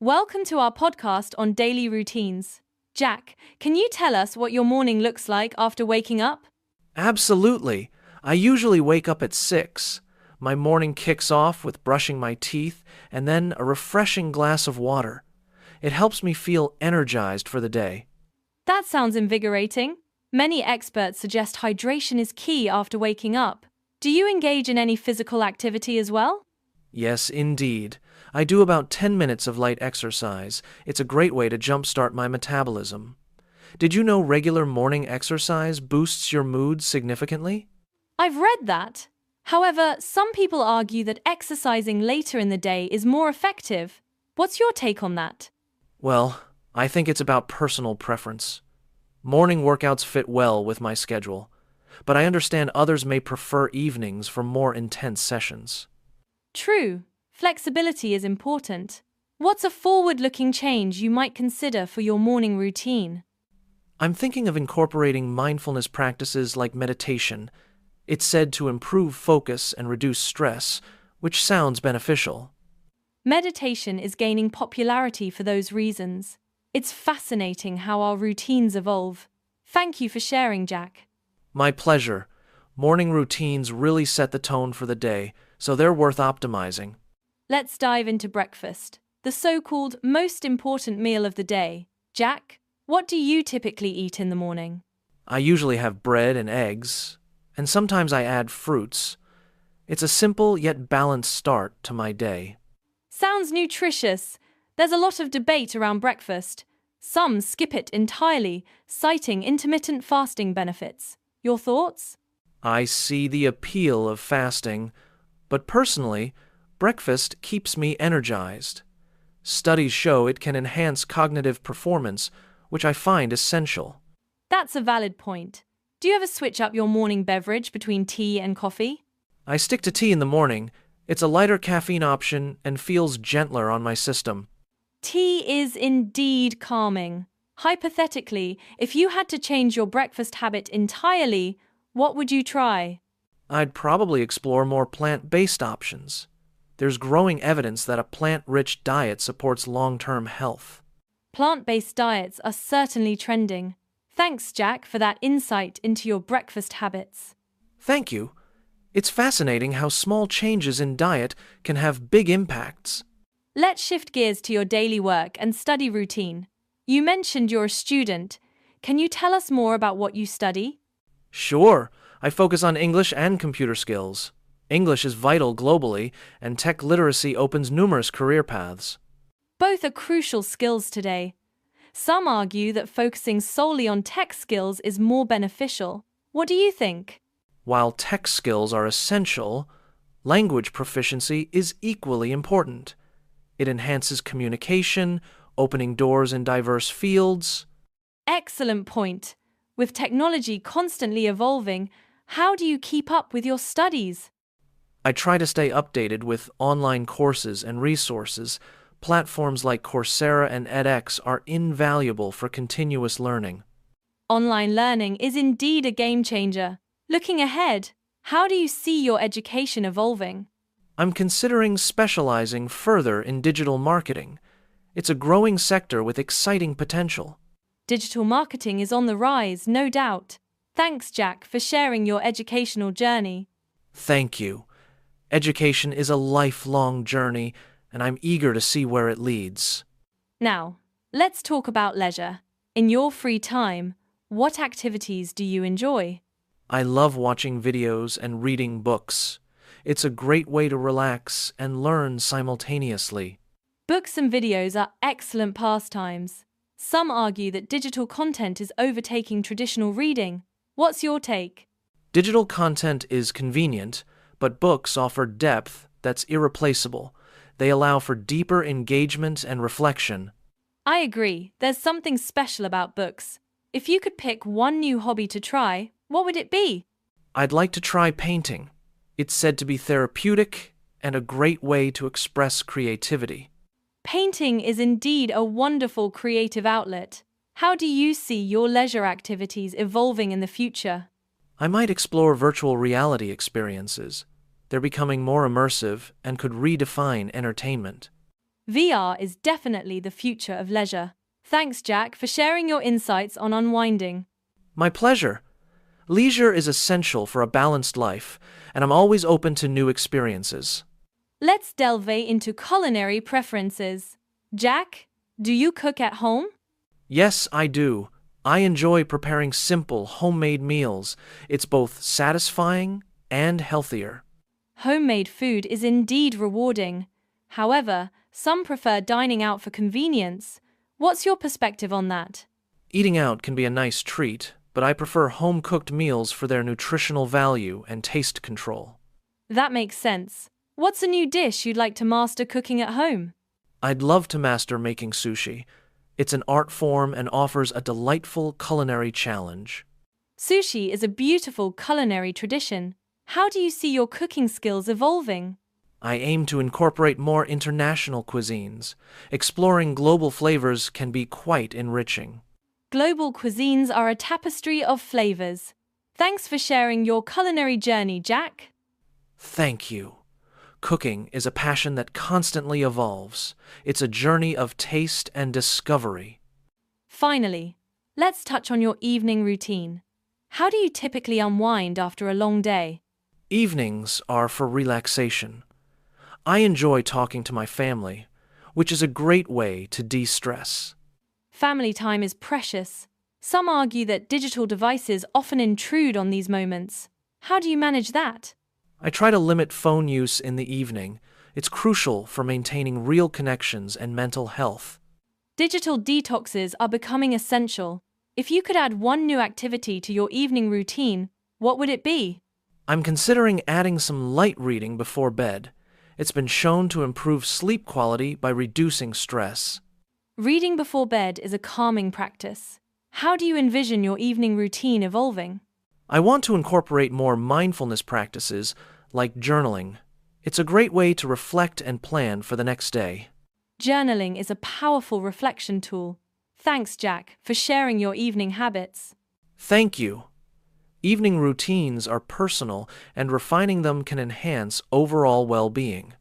Welcome to our podcast on daily routines. Jack, can you tell us what your morning looks like after waking up? Absolutely. I usually wake up at 6. My morning kicks off with brushing my teeth and then a refreshing glass of water. It helps me feel energized for the day. That sounds invigorating. Many experts suggest hydration is key after waking up. Do you engage in any physical activity as well? Yes, indeed. I do about 10 minutes of light exercise. It's a great way to jumpstart my metabolism. Did you know regular morning exercise boosts your mood significantly? I've read that. However, some people argue that exercising later in the day is more effective. What's your take on that? Well, I think it's about personal preference. Morning workouts fit well with my schedule, but I understand others may prefer evenings for more intense sessions. True, flexibility is important. What's a forward-looking change you might consider for your morning routine? I'm thinking of incorporating mindfulness practices like meditation. It's said to improve focus and reduce stress, which sounds beneficial. Meditation is gaining popularity for those reasons. It's fascinating how our routines evolve. Thank you for sharing, Jack. My pleasure. Morning routines really set the tone for the day, so they're worth optimizing. Let's dive into breakfast, the so-called most important meal of the day. Jack, what do you typically eat in the morning? I usually have bread and eggs, and sometimes I add fruits. It's a simple yet balanced start to my day. Sounds nutritious. There's a lot of debate around breakfast. Some skip it entirely, citing intermittent fasting benefits. Your thoughts? I see the appeal of fasting, but personally, breakfast keeps me energized. Studies show it can enhance cognitive performance, which I find essential. That's a valid point. Do you ever switch up your morning beverage between tea and coffee? I stick to tea in the morning. It's a lighter caffeine option and feels gentler on my system. Tea is indeed calming. Hypothetically, if you had to change your breakfast habit entirely, what would you try? I'd probably explore more plant-based options. There's growing evidence that a plant-rich diet supports long-term health. Plant-based diets are certainly trending. Thanks, Jack, for that insight into your breakfast habits. Thank you. It's fascinating how small changes in diet can have big impacts. Let's shift gears to your daily work and study routine. You mentioned you're a student. Can you tell us more about what you study? Sure, I focus on English and computer skills. English is vital globally, and tech literacy opens numerous career paths. Both are crucial skills today. Some argue that focusing solely on tech skills is more beneficial. What do you think? While tech skills are essential, language proficiency is equally important. It enhances communication, opening doors in diverse fields. Excellent point. With technology constantly evolving, how do you keep up with your studies? I try to stay updated with online courses and resources. Platforms like Coursera and edX are invaluable for continuous learning. Online learning is indeed a game changer. Looking ahead, how do you see your education evolving? I'm considering specializing further in digital marketing. It's a growing sector with exciting potential. Digital marketing is on the rise, no doubt. Thanks, Jack, for sharing your educational journey. Thank you. Education is a lifelong journey, and I'm eager to see where it leads. Now, let's talk about leisure. In your free time, what activities do you enjoy? I love watching videos and reading books. It's a great way to relax and learn simultaneously. Books and videos are excellent pastimes. Some argue that digital content is overtaking traditional reading. What's your take? Digital content is convenient, but books offer depth that's irreplaceable. They allow for deeper engagement and reflection. I agree. There's something special about books. If you could pick one new hobby to try, what would it be? I'd like to try painting. It's said to be therapeutic and a great way to express creativity. Painting is indeed a wonderful creative outlet. How do you see your leisure activities evolving in the future? I might explore virtual reality experiences. They're becoming more immersive and could redefine entertainment. VR is definitely the future of leisure. Thanks, Jack, for sharing your insights on unwinding. My pleasure. Leisure is essential for a balanced life, and I'm always open to new experiences. Let's delve into culinary preferences. Jack, do you cook at home? Yes, I do. I enjoy preparing simple, homemade meals. It's both satisfying and healthier. Homemade food is indeed rewarding. However, some prefer dining out for convenience. What's your perspective on that? Eating out can be a nice treat, but I prefer home-cooked meals for their nutritional value and taste control. That makes sense. What's a new dish you'd like to master cooking at home? I'd love to master making sushi. It's an art form and offers a delightful culinary challenge. Sushi is a beautiful culinary tradition. How do you see your cooking skills evolving? I aim to incorporate more international cuisines. Exploring global flavors can be quite enriching. Global cuisines are a tapestry of flavors. Thanks for sharing your culinary journey, Jack. Thank you. Cooking is a passion that constantly evolves. It's a journey of taste and discovery. Finally, let's touch on your evening routine. How do you typically unwind after a long day? Evenings are for relaxation. I enjoy talking to my family, which is a great way to de-stress. Family time is precious. Some argue that digital devices often intrude on these moments. How do you manage that? I try to limit phone use in the evening. It's crucial for maintaining real connections and mental health. Digital detoxes are becoming essential. If you could add one new activity to your evening routine, what would it be? I'm considering adding some light reading before bed. It's been shown to improve sleep quality by reducing stress. Reading before bed is a calming practice. How do you envision your evening routine evolving? I want to incorporate more mindfulness practices, like journaling. It's a great way to reflect and plan for the next day. Journaling is a powerful reflection tool. Thanks, Jack, for sharing your evening habits. Thank you. Evening routines are personal, and refining them can enhance overall well-being.